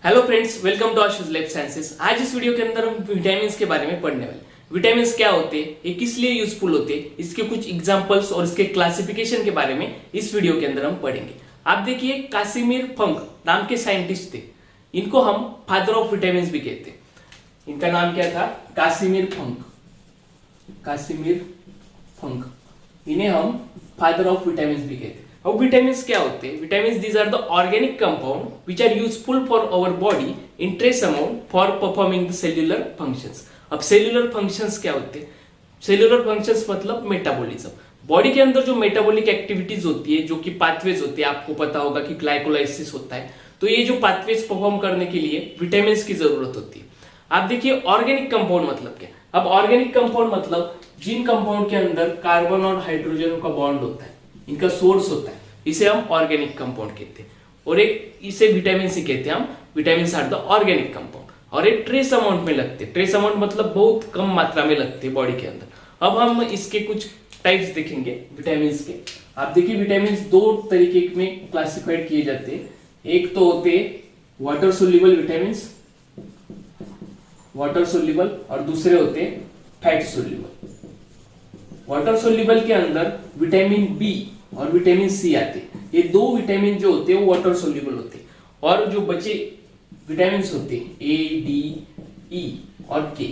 Hello friends, welcome to Ashu's life sciences. आज इस video के अंदर हम विटामिन के बारे में पढ़ने वाले। विटामिन क्या होते हैं, ये किस लिए यूजफुल होते हैं, इसके कुछ एग्जांपल्स और इसके क्लासिफिकेशन के बारे में इस वीडियो के अंदर हम पढ़ेंगे। आप देखिए, कासिमिर फंक नाम के साइंटिस्ट थे। इनको हम फादर ऑफ विटामिन भी कहते हैं। इनका नाम क्या था? Casimir Funk. कासिमिर फंक, इन्हें हम फादर ऑफ विटामिन भी कहते हैं। अब विटामिन क्या होते हैं? Vitamin these are the organic compound which are useful for our body in trace amount for performing the cellular functions. अब सेल्यूलर फंक्शंस क्या होते हैं? सेल्यूलर फंक्शंस मतलब मेटाबॉलिज्म। बॉडी के अंदर जो मेटाबॉलिक एक्टिविटीज होती है, जो कि पाथवेज होती है, आपको पता होगा कि ग्लाइकोलाइसिस होता है, तो ये जो पाथवेज परफॉर्म करने के लिए विटामिन की जरूरत होती है। आप देखिए, ऑर्गेनिक कंपाउंड मतलब क्या? अब ऑर्गेनिक कंपाउंड मतलब जिन कंपाउंड के अंदर कार्बन और हाइड्रोजन का बॉन्ड होता है, इनका सोर्स होता है, इसे हम ऑर्गेनिक कंपाउंड कहते हैं। और एक इसे विटामिन सी कहते हैं हम। Vitamin are the organic compound, और एक ट्रेस अमाउंट में लगते हैं। ट्रेस अमाउंट मतलब बहुत कम मात्रा में लगते हैं बॉडी के अंदर। अब हम इसके कुछ टाइप्स देखेंगे विटामिन के। आप देखिए, विटामिन दो तरीके में क्लासिफाइड किए जाते हैं। एक तो होते water soluble vitamin, water soluble, और दूसरे होते फैट सोल्यूबल। वाटर सोल्यूबल के अंदर विटामिन बी और विटामिन सी आते हैं। ये दो विटामिन जो होते हैं वो वाटर सोल्यूबल होते हैं, और जो बचे विटामिन होते हैं ए, डी, ई और के,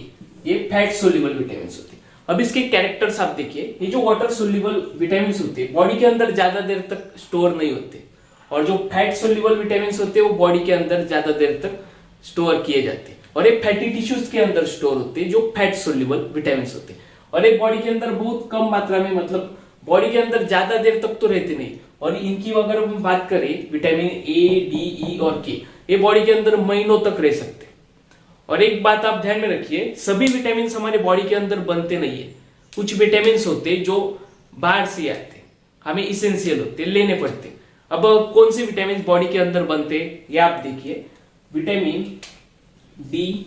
ये फैट सोल्यूबल विटामिन होते हैं। अब इसके कैरेक्टर्स आप देखिए, ये जो वाटर सोल्यूबल विटामिन होते हैं बॉडी के अंदर ज्यादा देर तक स्टोर नहीं होते, और जो फैट सोल्यूबल विटामिन होते हैं वो बॉडी के अंदर ज्यादा देर तक स्टोर किए जाते हैं, और ये फैटी टिश्यूज के अंदर स्टोर होते हैं जो फैट सोल्यूबल विटामिन होते हैं। और एक बॉडी के अंदर बहुत कम मात्रा में, मतलब बॉडी के अंदर ज्यादा देर तक तो रहते नहीं। और इनकी अगर हम बात करें, विटामिन ए, डी, ई और के, ये बॉडी के अंदर महीनों तक रह सकते हैं। और एक बात आप ध्यान में रखिए, सभी विटामिन हमारे बॉडी के अंदर बनते नहीं है। कुछ विटामिन होते हैं जो बाहर से आते हैं, हमें इसेंशियल होते हैं, लेने पड़ते हैं। अब कौन से विटामिन बॉडी के अंदर बनते हैं ये आप देखिए, vitamin D,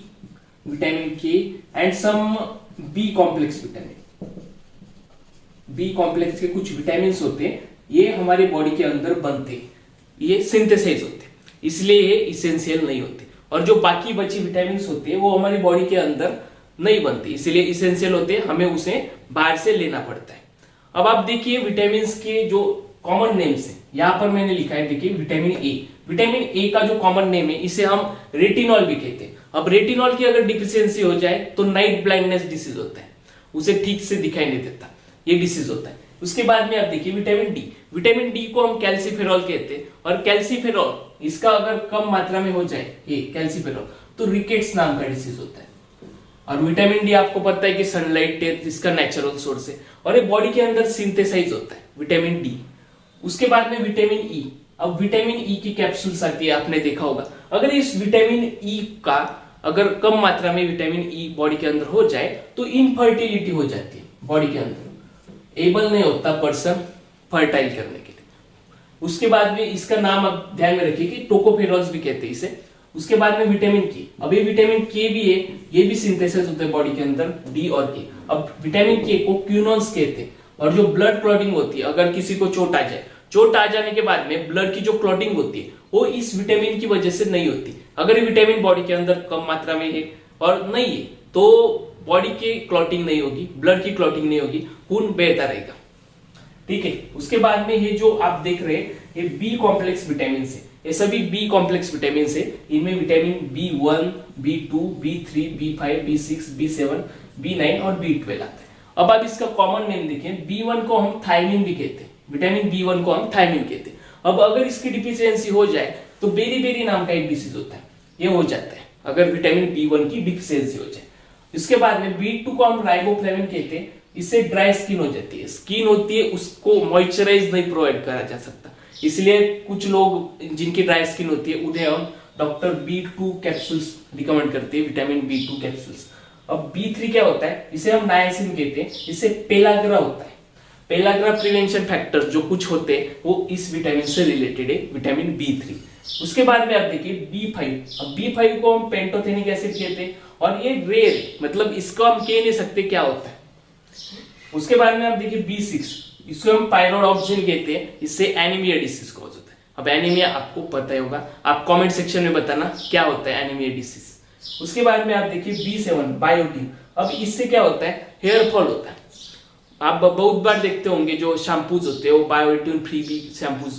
vitamin K and some B complex vitamin. B complex के कुछ विटामिन होते हैं, ये हमारे बॉडी के अंदर बनते हैं, ये सिंथेसाइज होते हैं, इसलिए ये इसेंशियल नहीं होते। और जो बाकी बची विटामिन होते हैं वो हमारी बॉडी के अंदर नहीं बनते, इसलिए इसेंशियल होते हैं, हमें उसे बाहर से लेना पड़ता है। अब आप देखिए, विटामिन के जो कॉमन नेम्स है, यहां पर मैंने लिखा है, देखिए विटामिन ए। विटामिन ए का जो कॉमन नेम है, इसे हम रेटिनॉल भी कहते हैं। अब रेटिनॉल की अगर डिफिशियंसी हो जाए तो नाइट ब्लाइंडनेस डिसीज होता है, उसे ठीक से दिखाई नहीं देता, ये डिसीज होता है। उसके बाद में आप देखिए विटामिन डी। विटामिन डी को हम कैल्सीफेरॉल कहते हैं, और कैल्सीफेरॉल इसका अगर कम मात्रा में हो जाए, ये कैल्सीफेरॉल, तो रिकेट्स नाम का डिसीज होता है। और विटामिन डी आपको पता है कि सनलाइट इसका नेचुरल सोर्स है, और ये बॉडी के अंदर सिंथेसाइज होता है विटामिन डी। उसके बाद में विटामिन ई। अब विटामिन ई की कैप्सूल्स आती है, आपने देखा होगा। अगर इस विटामिन ई का अगर कम मात्रा में विटामिन ई बॉडी के अंदर हो जाए तो इनफर्टिलिटी हो जाती है बॉडी के अंदर, एबल नहीं होता पर्सन फर्टाइल करने के लिए। उसके बाद में इसका नाम आप ध्यान में रखिए कि टोकोफेरॉल्स भी कहते हैं इसे। उसके बाद में विटामिन के। अब ये विटामिन के भी है, ये भी सिंथेसिस होता है बॉडी के अंदर, डी और के। अब विटामिन के को क्यूनोन्स कहते हैं। और जो ब्लड क्लॉटिंग होती है, अगर किसी को चोट आ जाए, चोट आ जाने के बाद में ब्लड की जो क्लॉटिंग होती है वो इस विटामिन की वजह से नहीं होती। अगर ये विटामिन बॉडी के अंदर कम मात्रा में है और नहीं है तो बॉडी की क्लॉटिंग नहीं होगी, ब्लड की क्लॉटिंग नहीं होगी, खून बहता रहेगा। ठीक है। उसके बाद में ये जो आप देख रहे हैं, ये बी कॉम्प्लेक्स विटामिन है। ये सभी बी कॉम्प्लेक्स विटामिन है। इनमें vitamin B1, B2, B3, B5, B6, B7, B9 और B12 आता है। अब आप इसका कॉमन नेम देखें, B1 को हम थायमिन भी कहते हैं। विटामिन B1 को हम थायमिन कहते हैं। अब अगर इसकी डिफिशियंसी हो जाए तो बेरी नाम का एक डिसीज होता है, ये हो जाता है अगर विटामिन B1 की डिफिशियंसी हो जाए। इसके बाद में B2 को हम राइबोफ्लेविन कहते हैं। इससे ड्राई स्किन हो जाती है, स्किन होती है उसको मॉइस्चराइज नहीं प्रोवाइड करा जा सकता, इसलिए कुछ लोग जिनकी ड्राई स्किन होती है उन्हें हम डॉक्टर B2 कैप्सूल्स रिकमेंड करते हैं, विटामिन B2 कैप्सूल्स। अब B3 क्या होता है? इसे हम नायसिन कहते हैं। इससे पेलाग्रा होता है। पेलाग्रा प्रिवेंशन फैक्टर्स जो कुछ होते हैं वो इस विटामिन से रिलेटेड है, विटामिन B3। उसके बाद में आप देखिए B5। अब B5 को हम पेंटोथेनिक एसिड कहते हैं, और ये रेयर, मतलब इसको हम कह नहीं सकते क्या होता है। उसके बाद में आप देखिए B6, इसको हम पायरोड ऑक्सीजन कहते हैं। इससे एनीमिया डिसीज कॉज होता है। अब एनीमिया आपको पता ही होगा, आप कमेंट सेक्शन में बताना क्या होता है एनीमिया डिसीज। उसके बाद में आप देखिए B7 बायोटिन। अब इससे क्या होता है, हेयर फॉल होता है। आप बहुत बार देखते होंगे जो शैम्पूज होते हैं वो बायोटिन फ्री भी शैम्पूज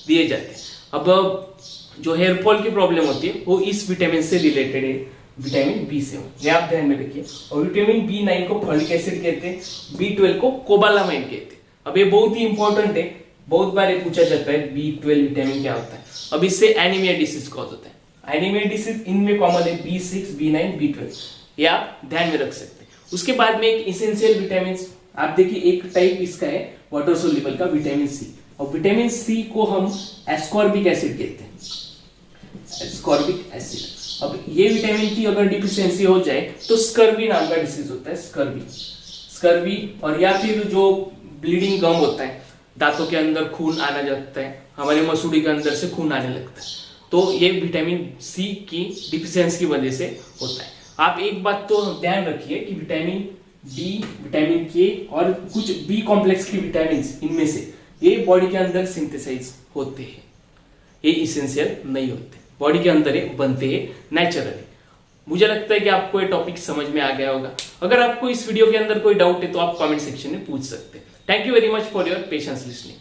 दिए जाते हैं। अब जो हेयर फॉल की प्रॉब्लम होती है वो इस विटामिन से रिलेटेड है, विटामिन B7, ये आप ध्यान में रखिए। और विटामिन B9 को फॉलिक एसिड कहते हैं, B12 को कोबालामाइन कहते हैं। अब ये बहुत ही इंपॉर्टेंट है, बहुत बार ये पूछा जाता है B12 विटामिन क्या होता है। अब इससे एनीमिया डिसीज कॉज होता है। एनीमिया डिसीज इनमें कॉमन है B6, B9, B12, ये आप ध्यान में रख सकते हैं। उसके बाद में एक इसेंशियल विटामिन आप देखिए, एक टाइप इसका है वाटर सोल्यूबल का विटामिन सी, और विटामिन सी को हम एस्कॉर्बिक एसिड कहते हैं, एस्कॉर्बिक एसिड। अब ये विटामिन की अगर डिफिशियंसी हो जाए तो स्कर्वी नाम का डिसीज होता है, स्कर्वी। और या फिर जो ब्लीडिंग गम होता है, दांतों के अंदर खून आना लगता है, हमारे मसूड़ी के अंदर से खून आने लगता है, तो ये विटामिन सी की डिफिशियंसी की वजह से होता है। आप एक बात तो ध्यान रखिए कि विटामिन डी, विटामिन के और कुछ बी कॉम्प्लेक्स की विटामिन, इनमें से ये बॉडी के अंदर सिंथेसाइज होते हैं, ये इसेंशियल नहीं होते, बॉडी के अंदर ये बनते हैं नेचुरली। मुझे लगता है कि आपको ये टॉपिक समझ में आ गया होगा। अगर आपको इस वीडियो के अंदर कोई डाउट है तो आप कमेंट सेक्शन में पूछ सकते हैं। Thank you very much for your patience listening.